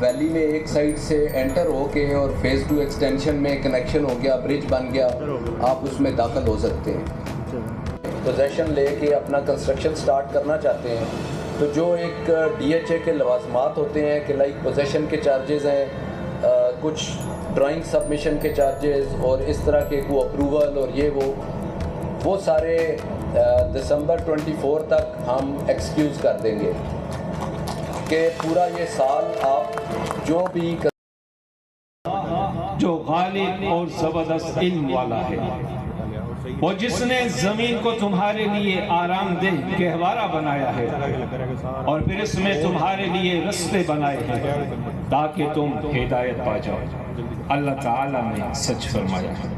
Valley میں ایک side سے انٹر ہو کے اور فیز 2 ایکسٹینشن میں کنیکشن ہو گیا، برج بن گیا، آپ اس میں داخل ہو سکتے ہیں۔ پوزیشن لے کے اپنا کنسٹرکشن سٹارٹ کرنا چاہتے ہیں تو جو ایک ڈی ایچ اے کے لوازمات ہوتے ہیں کہ لائک پوزیشن کے چارجز ہیں، کچھ ڈرائنگ سبمیشن کے چارجز اور اس طرح کے کو اپروول اور یہ وہ سارے دسمبر 24 تک ہم ایکسکیوز کر دیں گے کہ پورا یہ سال آپ جو بھی جو غالب اور زبردست علم والا ہے، وہ جس نے زمین کو تمہارے لیے آرام دہ گہوارہ بنایا ہے اور پھر اس میں تمہارے لیے رستے بنائے ہیں تاکہ تم ہدایت پا جاؤ۔ اللہ تعالیٰ نے سچ فرمایا ہے۔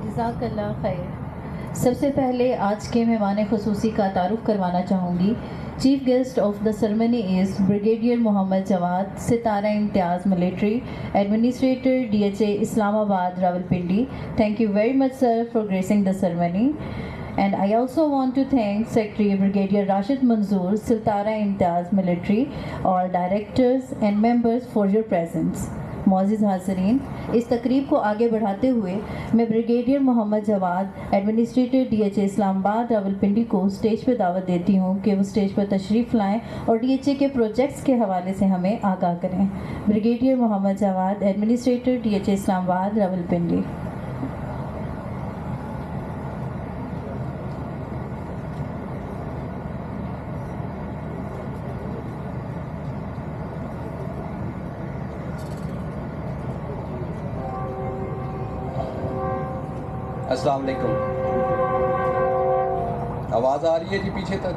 جزاک اللہ خیر۔ سب سے پہلے آج کے مہمان خصوصی کا تعارف کروانا چاہوں گی۔ Chief guest of the ceremony is brigadier Muhammad Jawad, Sitara Imtiaz military, administrator D H A Islamabad Rawalpindi. Thank you very much, sir, for gracing the ceremony. And I also want to thank Secretary Brigadier Rashid Manzoor, Siltara Imtiaz Military, all directors and members for your presence. معزز حاضرین، اس تقریب کو آگے بڑھاتے ہوئے میں brigadier Muhammad Jawad, administrator D H A Islamabad Rawalpindi کو stage پہ دعوت دیتی ہوں کہ وہ اسٹیج پر تشریف لائیں اور ڈی ایچ اے کے پروجیکٹس کے حوالے سے ہمیں آگاہ کریں۔ Brigadier Muhammad Jawad, administrator D H A Islamabad Rawalpindi. السلام علیکم، آواز آ رہی ہے جی پیچھے تک؟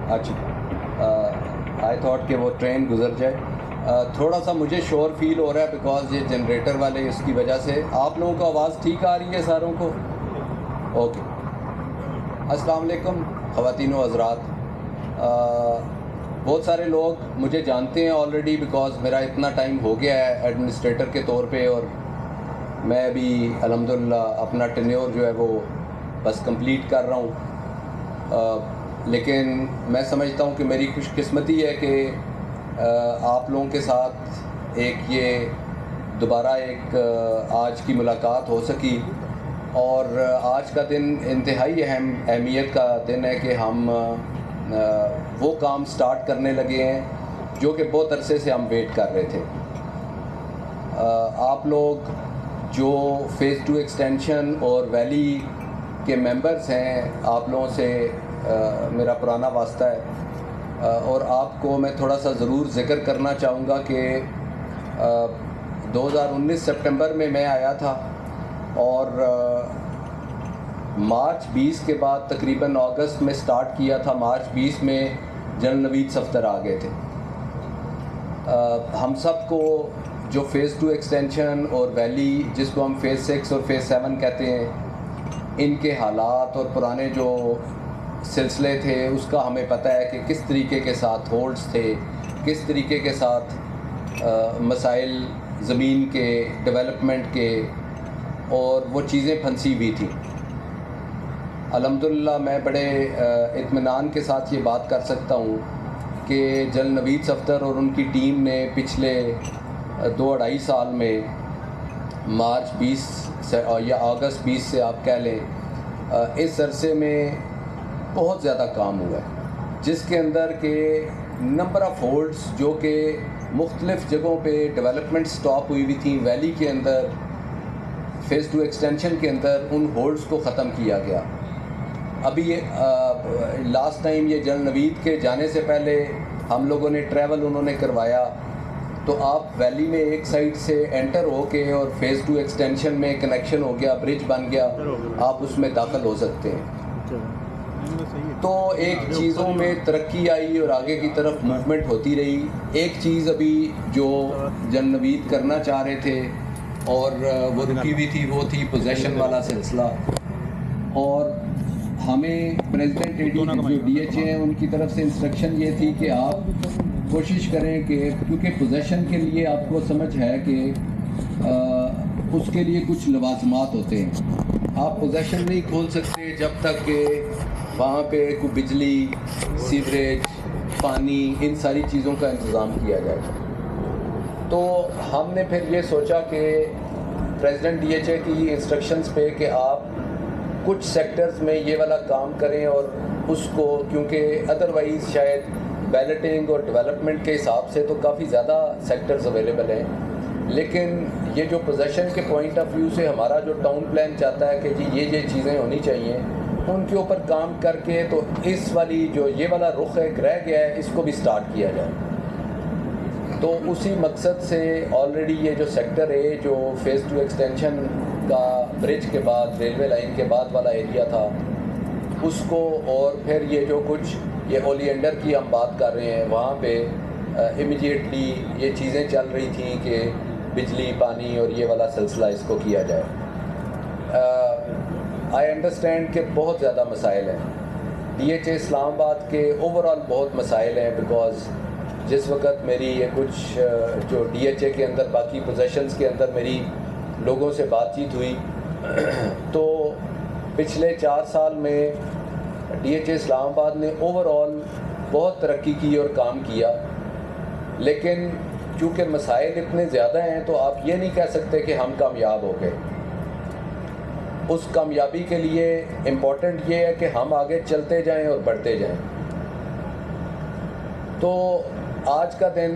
اچھا، آئی تھاٹ کہ وہ ٹرین گزر جائے۔ تھوڑا سا مجھے شور فیل ہو رہا ہے بیکاز یہ جنریٹر والے اس کی وجہ سے۔ آپ لوگوں کو آواز ٹھیک آ رہی ہے ساروں کو؟ اوکے۔ السلام علیکم خواتین و حضرات۔ بہت سارے لوگ مجھے جانتے ہیں آلریڈی بیکاز میرا اتنا ٹائم ہو گیا ہے ایڈمنسٹریٹر کے طور پہ، اور میں ابھی الحمدللہ اپنا ٹینیور جو ہے وہ بس کمپلیٹ کر رہا ہوں۔ لیکن میں سمجھتا ہوں کہ میری خوش قسمتی ہے کہ آپ لوگوں کے ساتھ یہ دوبارہ ایک آج کی ملاقات ہو سکی، اور آج کا دن انتہائی اہمیت کا دن ہے کہ ہم وہ کام سٹارٹ کرنے لگے ہیں جو کہ بہت عرصے سے ہم ویٹ کر رہے تھے۔ آپ لوگ جو فیز 2 ایکسٹینشن اور ویلی کے ممبرز ہیں، آپ لوگوں سے میرا پرانا واسطہ ہے، اور آپ کو میں تھوڑا سا ضرور ذکر کرنا چاہوں گا کہ 2019 سپٹمبر میں آیا تھا، اور مارچ 20 کے بعد تقریباً اگست میں سٹارٹ کیا تھا۔ مارچ 20 میں جنرل نوید صفدر آ گئے تھے۔ ہم سب کو جو فیز 2 ایکسٹینشن اور ویلی، جس کو ہم فیز 6 اور فیز 7 کہتے ہیں، ان کے حالات اور پرانے جو سلسلے تھے اس کا ہمیں پتہ ہے کہ کس طریقے کے ساتھ ہولڈز تھے، کس طریقے کے ساتھ مسائل زمین کے ڈیولپمنٹ کے، اور وہ چیزیں پھنسی ہوئی تھیں۔ الحمدللہ میں بڑے اطمینان کے ساتھ یہ بات کر سکتا ہوں کہ جنرل نوید صفدر اور ان کی ٹیم نے پچھلے 2-2.5 سال میں مارچ 20 سے یا اگست 20 سے آپ کہہ لیں، اس عرصے میں بہت زیادہ کام ہوا ہے، جس کے اندر کہ نمبر آف ہولڈز جو کہ مختلف جگہوں پہ ڈیولپمنٹ سٹاپ ہوئی ہوئی تھیں ویلی کے اندر، فیز 2 ایکسٹینشن کے اندر، ان ہولڈز کو ختم کیا گیا۔ ابھی لاسٹ ٹائم یہ جنرل نوید کے جانے سے پہلے ہم لوگوں نے ٹریول انہوں نے کروایا، تو آپ ویلی میں ایک سائڈ سے انٹر ہو کے اور فیز 2 ایکسٹینشن میں کنیکشن ہو گیا، برج بن گیا، آپ اس میں داخل ہو سکتے ہیں۔ تو ایک چیزوں میں ترقی آئی اور آگے کی طرف موومنٹ ہوتی رہی۔ ایک چیز ابھی جو جنرل نوید کرنا چاہ رہے تھے اور وہ رکی ہوئی تھی، وہ تھی پوزیشن والا سلسلہ، اور ہمیں پریزیڈنٹ اے ڈی جو ڈی ایچ اے ہیں ان کی طرف سے انسٹرکشن یہ تھی کہ آپ کوشش کریں کہ کیونکہ پوزیشن کے لیے آپ کو سمجھ ہے کہ اس کے لیے کچھ لوازمات ہوتے ہیں. آپ پوزیشن نہیں کھول سکتے جب تک کہ وہاں پہ کوئی بجلی، سیوریج، پانی، ان ساری چیزوں کا انتظام کیا جائے. تو ہم نے پھر یہ سوچا کہ پریزیڈنٹ ڈی ایچ اے کی انسٹرکشنز پہ کہ آپ کچھ سیکٹرز میں یہ والا کام کریں اور اس کو، کیونکہ ادروائز شاید بیلٹنگ اور ڈیولپمنٹ کے حساب سے تو کافی زیادہ سیکٹرز اویلیبل ہیں، لیکن یہ جو پوزیشن کے پوائنٹ آف ویو سے ہمارا جو ٹاؤن پلان چاہتا ہے کہ جی یہ چیزیں ہونی چاہیے، ان کے اوپر کام کر کے تو اس والی جو یہ والا رخ ایک رہ گیا ہے اس کو بھی سٹارٹ کیا جائے. تو اسی مقصد سے آلریڈی یہ جو سیکٹر ہے جو فیز 2 ایکسٹینشن کا برج کے بعد ریلوے لائن کے بعد والا ایریا تھا اس کو، اور پھر یہ جو کچھ یہ اولینڈر کی ہم بات کر رہے ہیں وہاں پہ امیڈیٹلی یہ چیزیں چل رہی تھیں کہ بجلی، پانی اور یہ والا سلسلہ اس کو کیا جائے. آئی انڈرسٹینڈ کہ بہت زیادہ مسائل ہیں ڈی ایچ اے اسلام آباد کے، اوور آل بہت مسائل ہیں، بیکاز جس وقت میری یہ کچھ جو ڈی ایچ اے کے اندر باقی پوزیشنز کے اندر میری لوگوں سے بات چیت ہوئی تو پچھلے 4 سال میں ڈی ایچ اے اسلام آباد نے اوور آل بہت ترقی کی اور کام کیا، لیکن چونکہ مسائل اتنے زیادہ ہیں تو آپ یہ نہیں کہہ سکتے کہ ہم کامیاب ہو گئے. اس کامیابی کے لیے امپورٹنٹ یہ ہے کہ ہم آگے چلتے جائیں اور بڑھتے جائیں. تو آج کا دن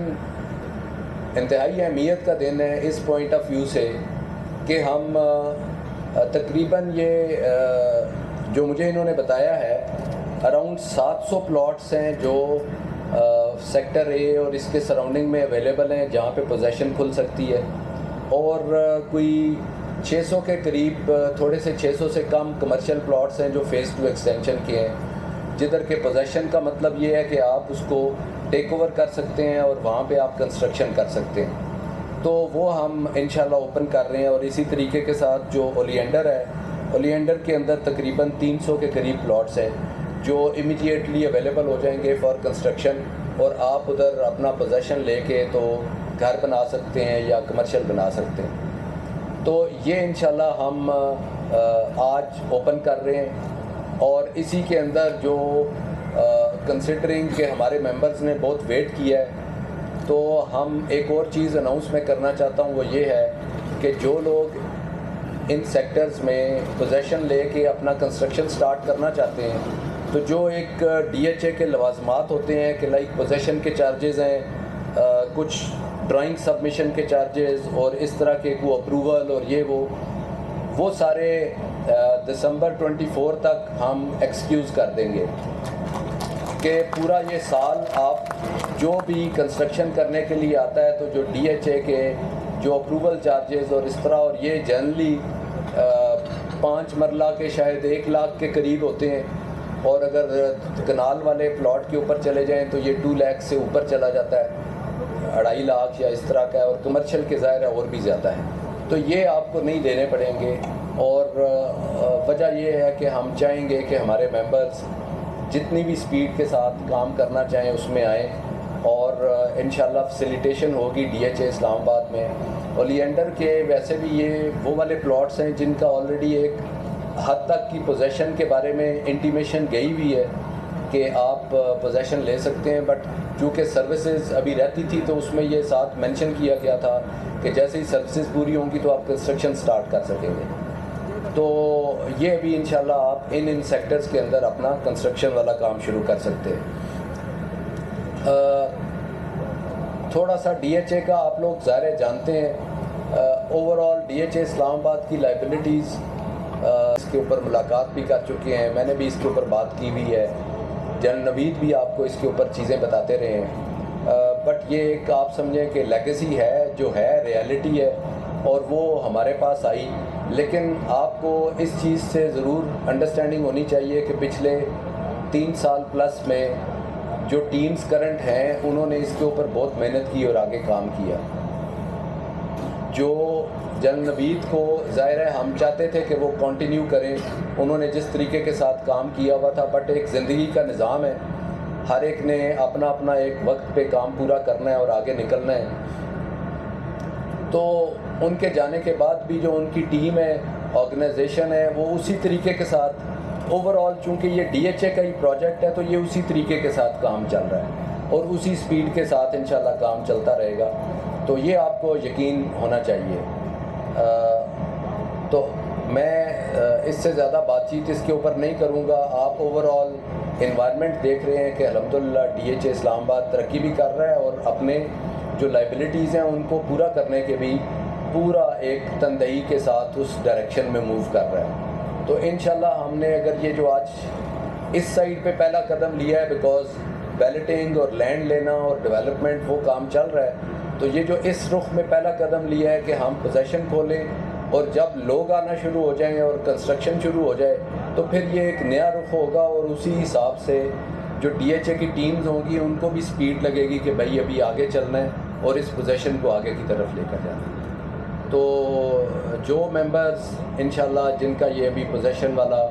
انتہائی اہمیت کا دن ہے اس پوائنٹ آف ویو سے کہ ہم تقریباً یہ جو مجھے انہوں نے بتایا ہے اراؤنڈ 700 پلاٹس ہیں جو سیکٹر اے اور اس کے سراؤنڈنگ میں اویلیبل ہیں جہاں پہ پوزیشن کھل سکتی ہے، اور کوئی 600 کے قریب، تھوڑے سے 600 سے کم کمرشل پلاٹس ہیں جو فیز 2 ایکسٹینشن کے ہیں، جدھر کے پوزیشن کا مطلب یہ ہے کہ آپ اس کو ٹیک اوور کر سکتے ہیں اور وہاں پہ آپ کنسٹرکشن کر سکتے ہیں. تو وہ ہم انشاءاللہ اوپن کر رہے ہیں. اور اسی طریقے کے ساتھ جو اولینڈر ہے، اولینڈر کے اندر تقریباً 300 کے قریب پلاٹس ہیں جو امیڈیٹلی اویلیبل ہو جائیں گے فار کنسٹرکشن، اور آپ ادھر اپنا پوزیشن لے کے تو گھر بنا سکتے ہیں یا کمرشل بنا سکتے ہیں. تو یہ انشاءاللہ ہم آج اوپن کر رہے ہیں. اور اسی کے اندر جو کنسیڈرنگ کہ ہمارے ممبرز نے بہت ویٹ کیا ہے، تو ہم ایک اور چیز اناؤنس میں کرنا چاہتا ہوں، وہ یہ ہے کہ جو لوگ ان سیکٹرز میں پوزیشن لے کے اپنا کنسٹرکشن سٹارٹ کرنا چاہتے ہیں، تو جو ایک ڈی ایچ اے کے لوازمات ہوتے ہیں کہ لائک پوزیشن کے چارجز ہیں، کچھ ڈرائنگ سبمیشن کے چارجز اور اس طرح کے کو اپروول اور یہ وہ سارے دسمبر 24 تک ہم ایکسکیوز کر دیں گے کہ پورا یہ سال آپ جو بھی کنسٹرکشن کرنے کے لیے آتا ہے تو جو ڈی ایچ اے کے جو اپروول چارجز اور اس طرح، اور یہ جنرلی 5 مرلہ کے شاید 1 لاکھ کے قریب ہوتے ہیں، اور اگر کنال والے پلاٹ کے اوپر چلے جائیں تو یہ 2 لاکھ سے اوپر چلا جاتا ہے، 2.5 لاکھ یا اس طرح کا ہے، اور کمرشل کے ظاہر ہے اور بھی زیادہ ہے. تو یہ آپ کو نہیں دینے پڑیں گے. اور وجہ یہ ہے کہ ہم چاہیں گے کہ ہمارے ممبرز جتنی بھی سپیڈ کے ساتھ کام کرنا چاہیں اس میں آئیں، اور انشاءاللہ فیسیلیٹیشن ہوگی ڈی ایچ اے اسلام آباد میں. اولینڈر کے ویسے بھی یہ وہ والے پلاٹس ہیں جن کا آلریڈی ایک حد تک کی پوزیشن کے بارے میں انٹیمیشن گئی ہوئی ہے کہ آپ پوزیشن لے سکتے ہیں، بٹ چونکہ سروسز ابھی رہتی تھی تو اس میں یہ ساتھ مینشن کیا گیا تھا کہ جیسے ہی سروسز پوری ہوں گی تو آپ کنسٹرکشن سٹارٹ کر سکیں گے. تو یہ ابھی انشاءاللہ آپ ان سیکٹرز کے اندر اپنا کنسٹرکشن والا کام شروع کر سکتے ہیں. تھوڑا سا ڈی ایچ اے کا آپ لوگ ظاہر جانتے ہیں، overall D H A Islamabad کی لائبلٹیز، اس کے اوپر ملاقات بھی کر چکے ہیں، میں نے بھی اس کے اوپر بات کی ہوئی ہے، جنرل نوید بھی آپ کو اس کے اوپر چیزیں بتاتے رہے ہیں. بٹ یہ ایک آپ سمجھیں کہ لیگیسی ہے، جو ہے ریالٹی ہے، اور وہ ہمارے پاس آئی. لیکن آپ کو اس چیز سے ضرور انڈرسٹینڈنگ ہونی چاہیے کہ پچھلے 3 سال پلس میں جو ٹیمز کرنٹ ہیں انہوں نے اس کے اوپر بہت محنت کی اور آگے کام کیا. جو جنرل نوید کو ظاہر ہے ہم چاہتے تھے کہ وہ کنٹینیو کریں، انہوں نے جس طریقے کے ساتھ کام کیا ہوا تھا، بٹ ایک زندگی کا نظام ہے، ہر ایک نے اپنا اپنا ایک وقت پہ کام پورا کرنا ہے اور آگے نکلنا ہے. تو ان کے جانے کے بعد بھی جو ان کی ٹیم ہے، آرگنائزیشن ہے، وہ اسی طریقے کے ساتھ اوور آل، چونکہ یہ ڈی ایچ اے کا ہی پروجیکٹ ہے تو یہ اسی طریقے کے ساتھ کام چل رہا ہے اور اسی سپیڈ کے ساتھ انشاءاللہ کام چلتا رہے گا. تو یہ آپ کو یقین ہونا چاہیے. تو میں اس سے زیادہ بات چیت اس کے اوپر نہیں کروں گا. آپ اوور آل انوائرمنٹ دیکھ رہے ہیں کہ الحمدللہ ڈی ایچ اے اسلام آباد ترقی بھی کر رہا ہے اور اپنے جو لائبلٹیز ہیں ان کو پورا کرنے کے بھی پورا ایک تندہی کے ساتھ اس ڈائریکشن میں موو کر رہا ہے. تو انشاءاللہ ہم نے اگر یہ جو آج اس سائڈ پہ پہلا قدم لیا ہے، بیکاز بیلٹنگ اور لینڈ لینا اور ڈیولپمنٹ وہ کام چل رہا ہے، تو یہ جو اس رخ میں پہلا قدم لیا ہے کہ ہم پوزیشن کھولیں اور جب لوگ آنا شروع ہو جائیں اور کنسٹرکشن شروع ہو جائے تو پھر یہ ایک نیا رخ ہوگا اور اسی حساب سے جو ڈی ایچ اے کی ٹیمز ہوں گی ان کو بھی سپیڈ لگے گی کہ بھائی ابھی آگے چلنا ہے اور اس پوزیشن کو آگے کی طرف لے کر جانا ہے. تو جو ممبرز انشاءاللہ جن کا یہ ابھی پوزیشن والا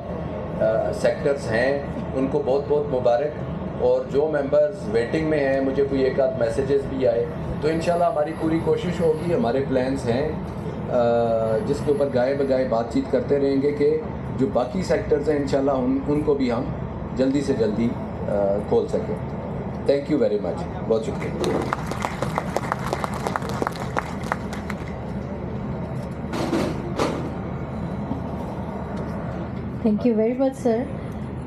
سیکٹرز ہیں ان کو بہت بہت مبارک، اور جو ممبرز ویٹنگ میں ہیں، مجھے کوئی ایک آدھ میسیجز بھی آئے تو انشاءاللہ ہماری پوری کوشش ہوگی، ہمارے پلانز ہیں جس کے اوپر گائے بگائے بات چیت کرتے رہیں گے کہ جو باقی سیکٹرز ہیں انشاءاللہ ان کو بھی ہم جلدی سے جلدی کھول سکیں. تھینک یو ویری مچ، بہت شکریہ. تھینک یو ویری مچ سر.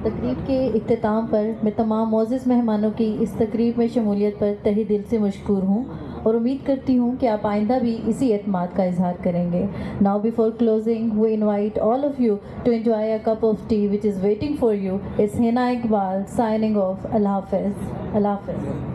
تقریب کے اختتام پر میں تمام معزز مہمانوں کی اس تقریب میں شمولیت پر تہہ دل سے مشکور ہوں اور امید کرتی ہوں کہ آپ آئندہ بھی اسی اعتماد کا اظہار کریں گے. Now before closing, we invite all of you to enjoy a cup of tea which is waiting for you. It's Hina Iqbal signing off. Allah Hafiz. Allah Hafiz.